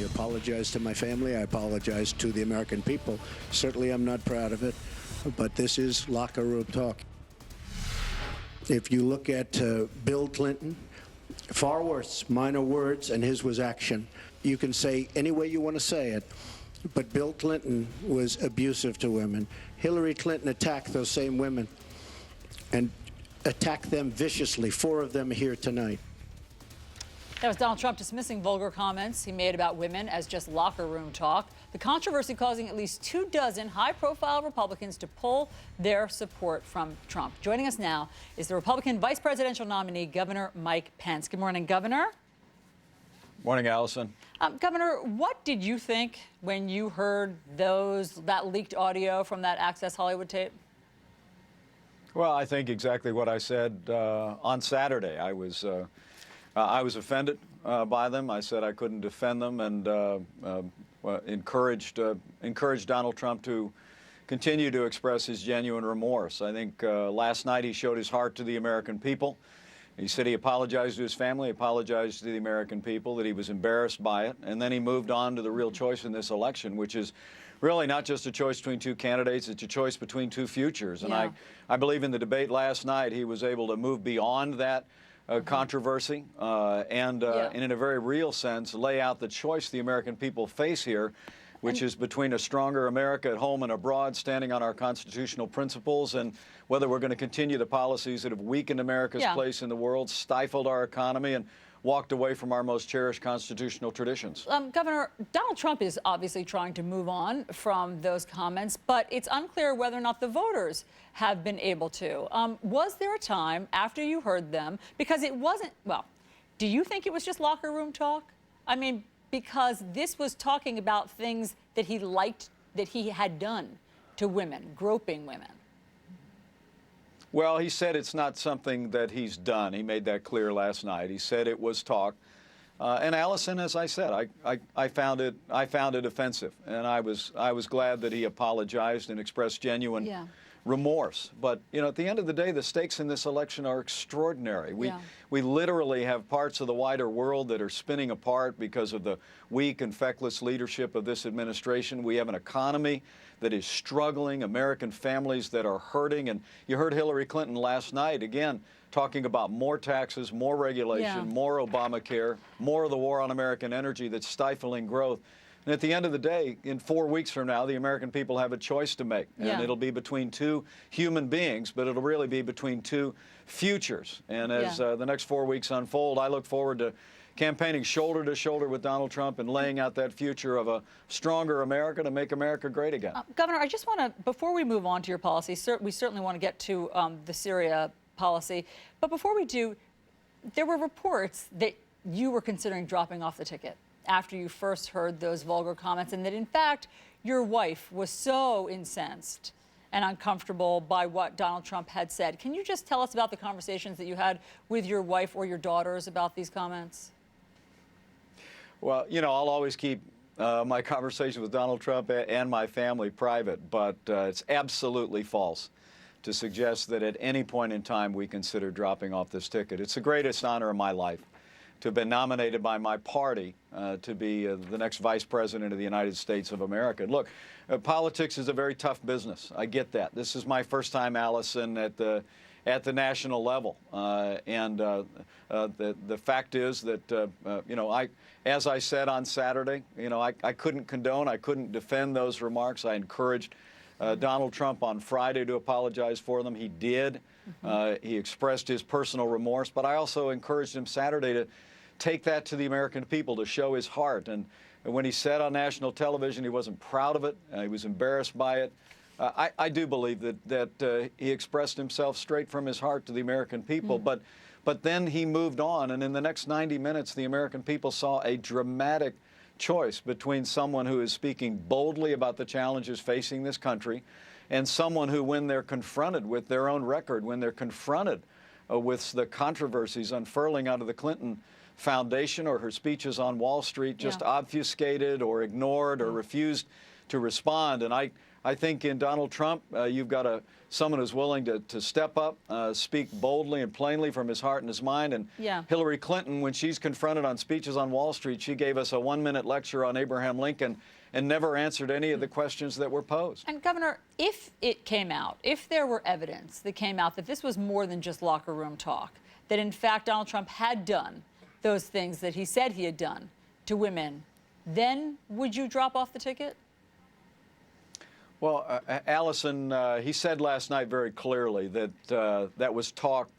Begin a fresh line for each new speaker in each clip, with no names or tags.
apologize to my family. I apologize to the American people. Certainly, I'm not proud of it, but this is locker room talk. If you look at Bill Clinton, far worse, minor words, and his was action. You can say any way you want to say it, but Bill Clinton was abusive to women. Hillary Clinton attacked those same women and attacked them viciously. 4 of them are here tonight.
That was Donald Trump dismissing vulgar comments he made about women as just locker room talk. The controversy causing at least 24 high-profile Republicans to pull their support from Trump. Joining us now is the Republican vice presidential nominee, Governor Mike Pence. Good morning, Governor.
Morning, Alisyn.
Governor, what did you think when you heard that leaked audio from that Access Hollywood tape?
Well, I think exactly what I said on Saturday. I was offended by them. I said I couldn't defend them, and encouraged Donald Trump to continue to express his genuine remorse. I think last night he showed his heart to the American people. He said he apologized to his family, apologized to the American people, that he was embarrassed by it, and then he moved on to the real choice in this election, which is really not just a choice between 2 candidates, it's a choice between 2 futures. And I believe in the debate last night he was able to move beyond that controversy and in a very real sense lay out the choice the American people face here, which is between a stronger America at home and abroad, standing on our constitutional principles, and whether we're going to continue the policies that have weakened America's place in the world, stifled our economy, and walked away from our most cherished constitutional traditions.
Governor, Donald Trump is obviously trying to move on from those comments, but it's unclear whether or not the voters have been able to. Was there a time after you heard them, because it wasn't, well, do you think it was just locker room talk? I mean, because this was talking about things that he liked, that he had done to women, groping women.
Well, he said it's not something that he's done. He made that clear last night. He said it was talk. And Alisyn, as I said, I found it offensive, and I was glad that he apologized and expressed genuine remorse. But you know, at the end of the day, the stakes in this election are extraordinary. We literally have parts of the wider world that are spinning apart because of the weak and feckless leadership of this administration. We have an economy that is struggling, American families that are hurting. And you heard Hillary Clinton last night, again, talking about more taxes, more regulation, more Obamacare, more of the war on American energy that's stifling growth. And at the end of the day, in 4 weeks from now, the American people have a choice to make. And it'll be between 2 human beings, but it'll really be between 2 futures. And as the next 4 weeks unfold, I look forward to campaigning shoulder to shoulder with Donald Trump and laying out that future of a stronger America to make America great again.
Governor, I just want to, before we move on to your policy, we certainly want to get to the Syria policy. But before we do, there were reports that you were considering dropping off the ticket after you first heard those vulgar comments, and that, in fact, your wife was so incensed and uncomfortable by what Donald Trump had said. Can you just tell us about the conversations that you had with your wife or your daughters about these comments?
Well, you know, I'll always keep my conversation with Donald Trump and my family private, but it's absolutely false to suggest that at any point in time we consider dropping off this ticket. It's the greatest honor of my life to have been nominated by my party to be the next vice president of the United States of America. Look, politics is a very tough business. I get that. This is my first time, Alisyn, at the national level. The fact is that, you know, as I said on Saturday, you know, I couldn't condone, I couldn't defend those remarks. I encouraged Donald Trump on Friday to apologize for them. He did. He expressed his personal remorse, but I also encouraged him Saturday to take that to the American people, to show his heart. And when he said on national television he wasn't proud of it, he was embarrassed by it, I do believe that he expressed himself straight from his heart to the American people. But then he moved on, and in the next 90 minutes, the American people saw a dramatic choice between someone who is speaking boldly about the challenges facing this country and someone who, when they're confronted with their own record, when they're confronted with the controversies unfurling out of the Clinton Foundation or her speeches on Wall Street, just obfuscated or ignored or refused to respond. And I I think in Donald Trump, you've got someone who's willing to step up, speak boldly and plainly from his heart and his mind. And
Yeah.
Hillary Clinton, when she's confronted on speeches on Wall Street, she gave us a 1-minute lecture on Abraham Lincoln and never answered any of the questions that were posed.
And Governor, if it came out, if there were evidence that came out that this was more than just locker room talk, that in fact Donald Trump had done those things that he said he had done to women, then would you drop off the ticket?
Well, Alisyn, he said last night very clearly that that was talk,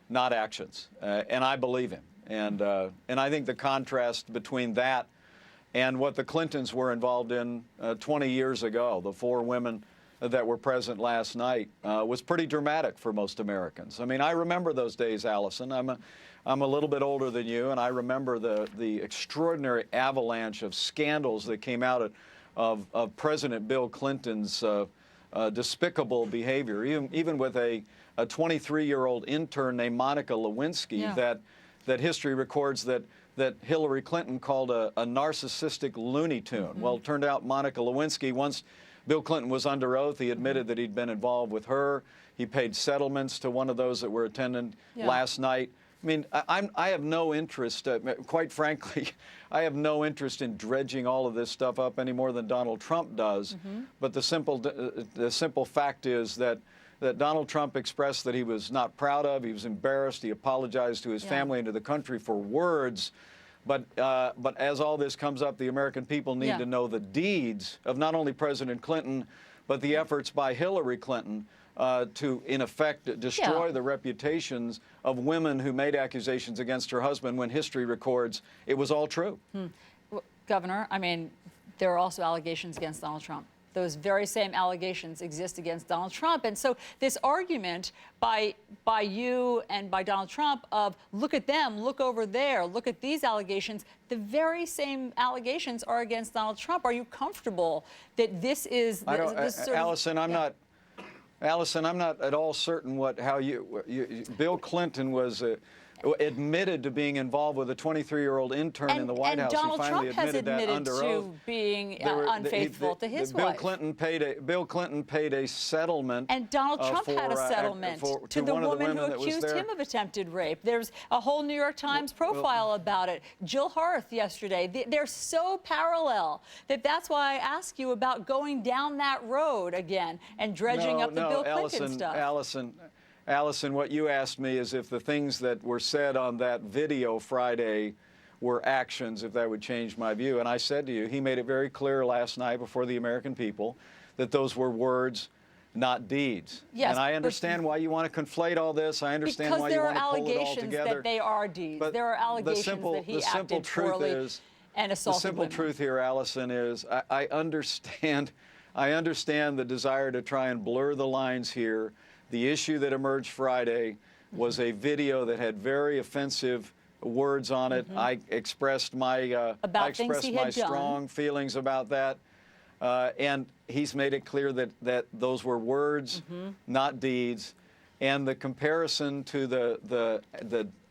not actions, and I believe him. And I think the contrast between that and what the Clintons were involved in 20 years ago, the 4 women that were present last night, was pretty dramatic for most Americans. I mean, I remember those days, Alisyn. I'm a little bit older than you, and I remember the extraordinary avalanche of scandals that came out of President Bill Clinton's despicable behavior, even with a 23-year-old intern named Monica Lewinsky,
Yeah.
that history records that Hillary Clinton called a narcissistic Looney Tune. Well, it turned out Monica Lewinsky, once Bill Clinton was under oath, he admitted that he'd been involved with her. He paid settlements to one of those that were attending last night. I mean, I have no interest, quite frankly, I have no interest in dredging all of this stuff up any more than Donald Trump does. But the simple fact is that Donald Trump expressed that he was not proud of, he was embarrassed, he apologized to his family and to the country for words. But as all this comes up, the American people need to know the deeds of not only President Clinton, but the efforts by Hillary Clinton to, in effect, destroy the reputations of women who made accusations against her husband when history records it was all true.
Well, Governor, I mean, there are also allegations against Donald Trump. Those very same allegations exist against Donald Trump. And so this argument by you and by Donald Trump of look at them, look over there, look at these allegations, the very same allegations are against Donald Trump. Are you comfortable that this is this sort of,
Alisyn, Alisyn, I'm not at all certain how Bill Clinton was admitted to being involved with a 23-year-old intern in the White House.
Donald
He finally
Trump has
admitted that
admitted
under
to
oath.
being unfaithful to his
Bill
wife.
Bill Clinton paid a settlement.
And Donald Trump had a settlement to the woman who accused him of attempted rape. There's a whole New York Times profile about it. Jill Harth yesterday. They're so parallel that's why I ask you about going down that road again and dredging up the Bill Clinton stuff.
Alisyn, what you asked me is if the things that were said on that video Friday were actions, if that would change my view. And I said to you, he made it very clear last night before the American people that those were words, not deeds.
Yes,
and I understand why you want to conflate all this. I understand why you want to pull it all together.
Because there are allegations that they are deeds.
But
there are allegations that he acted poorly and assaulted women.
The simple truth here, Alisyn, is I understand the desire to try and blur the lines here. The issue that emerged Friday was a video that had very offensive words on it. I expressed my strong feelings about that, and he's made it clear that those were words, not deeds. And the comparison to the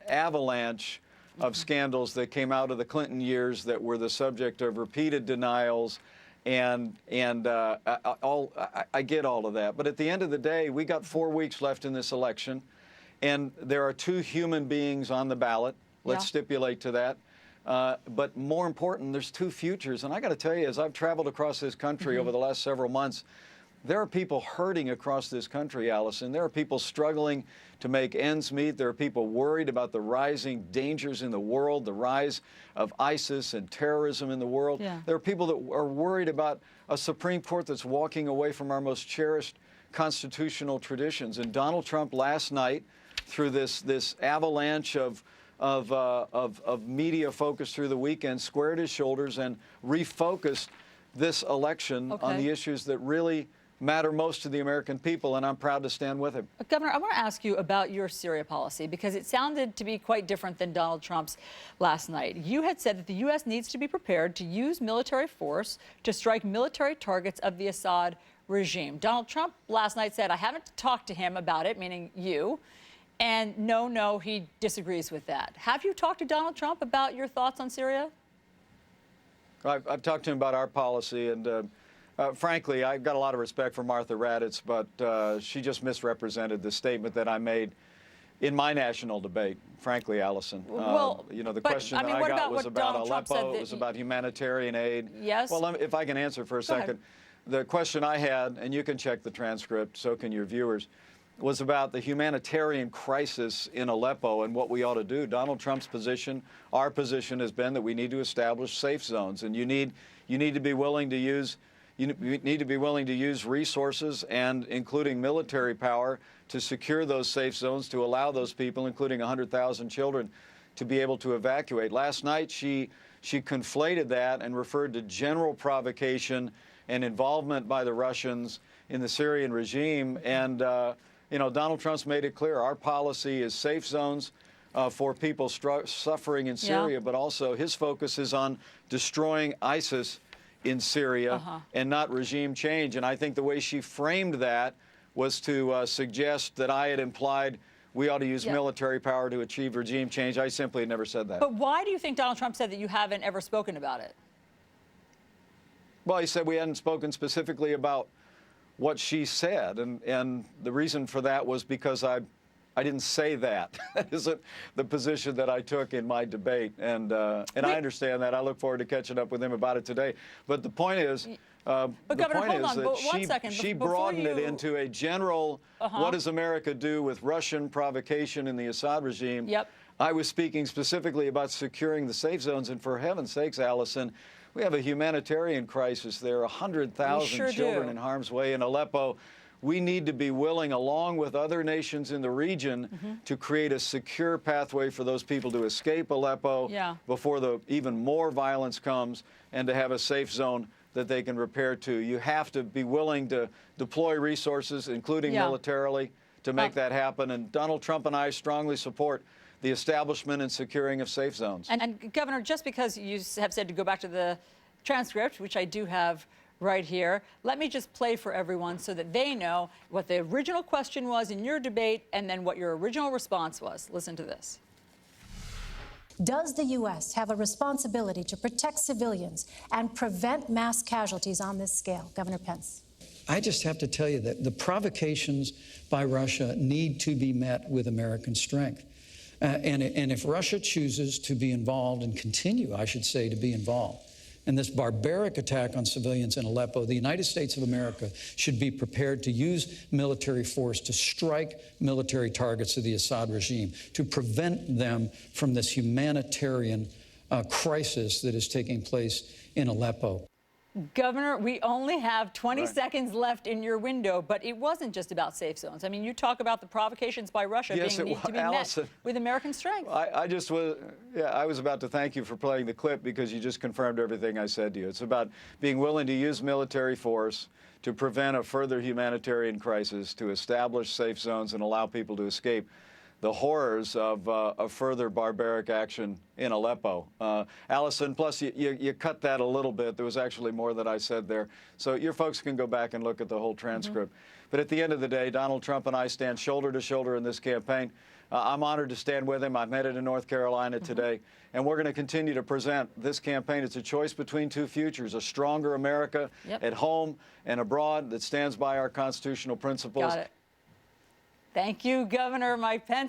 avalanche of scandals that came out of the Clinton years that were the subject of repeated denials. I get all of that. But at the end of the day, we got 4 weeks left in this election, and there are 2 human beings on the ballot. Let's stipulate to that. But more important, there's 2 futures. And I got to tell you, as I've traveled across this country over the last several months, there are people hurting across this country, Alisyn. There are people struggling to make ends meet. There are people worried about the rising dangers in the world, the rise of ISIS and terrorism in the world. There are people that are worried about a Supreme Court that's walking away from our most cherished constitutional traditions. And Donald Trump last night, through this avalanche of media focus through the weekend, squared his shoulders and refocused this election on the issues that really matter most to the American people, and I'm proud to stand with him.
Governor, I want to ask you about your Syria policy, because it sounded to be quite different than Donald Trump's last night. You had said that the U.S. needs to be prepared to use military force to strike military targets of the Assad regime. Donald Trump last night said, I haven't talked to him about it, meaning you, and no, he disagrees with that. Have you talked to Donald Trump about your thoughts on Syria?
I've talked to him about our policy, and Frankly, I've got a lot of respect for Martha Raddatz, but she just misrepresented the statement that I made in my national debate, frankly, Alisyn.
Well,
you know, the
but,
question
I mean,
that I
what
got
about
was
what
about
Donald Trump said
Aleppo,
that
it was about humanitarian aid.
Yes.
Well, if I can answer for a second. The question I had, and you can check the transcript, so can your viewers, was about the humanitarian crisis in Aleppo and what we ought to do. Donald Trump's position, our position has been that we need to establish safe zones, and you need to be willing to use resources and including military power to secure those safe zones to allow those people, including 100,000 children, to be able to evacuate. Last night she conflated that and referred to general provocation and involvement by the Russians in the Syrian regime. And you know, Donald Trump's made it clear our policy is safe zones for people suffering in Syria, but also his focus is on destroying ISIS in Syria and not regime change. And I think the way she framed that was to suggest that I had implied we ought to use military power to achieve regime change. I simply never said that.
But why do you think Donald Trump said that you haven't ever spoken about it?
Well, he said we hadn't spoken specifically about what she said, and the reason for that was because I didn't say that. That isn't the position that I took in my debate, and I understand that. I look forward to catching up with him about it today. But the point is,
but Governor, hold on, but one second.
She broadened it into a general, what does America do with Russian provocation in the Assad regime?
Yep.
I was speaking specifically about securing the safe zones, and for heaven's sakes, Alisyn, we have a humanitarian crisis there, 100,000 children in harm's way in Aleppo. We need to be willing, along with other nations in the region, to create a secure pathway for those people to escape Aleppo before even more violence comes, and to have a safe zone that they can repair to. You have to be willing to deploy resources, including militarily, to make that happen. And Donald Trump and I strongly support the establishment and securing of safe zones.
And Governor, just because you have said to go back to the transcript, which I do have right here, let me just play for everyone so that they know what the original question was in your debate and then what your original response was. Listen to this.
Does the U.S. have a responsibility to protect civilians and prevent mass casualties on this scale? Governor Pence.
I just have to tell you that the provocations by Russia need to be met with American strength. And if Russia chooses to be involved and continue, I should say, to be involved in this barbaric attack on civilians in Aleppo, the United States of America should be prepared to use military force to strike military targets of the Assad regime, to prevent them from this humanitarian crisis that is taking place in Aleppo.
Governor, we only have 20 seconds left in your window, but it wasn't just about safe zones. I mean, you talk about the provocations by Russia being to be met with American strength.
I was about to thank you for playing the clip because you just confirmed everything I said to you. It's about being willing to use military force to prevent a further humanitarian crisis, to establish safe zones and allow people to escape the horrors of further barbaric action in Aleppo. Alisyn, plus you cut that a little bit. There was actually more that I said there. So your folks can go back and look at the whole transcript. But at the end of the day, Donald Trump and I stand shoulder to shoulder in this campaign. I'm honored to stand with him. I'm headed to North Carolina today, and we're going to continue to present this campaign. It's a choice between two futures, a stronger America at home and abroad that stands by our constitutional principles.
Got it. Thank you, Governor Mike Pence.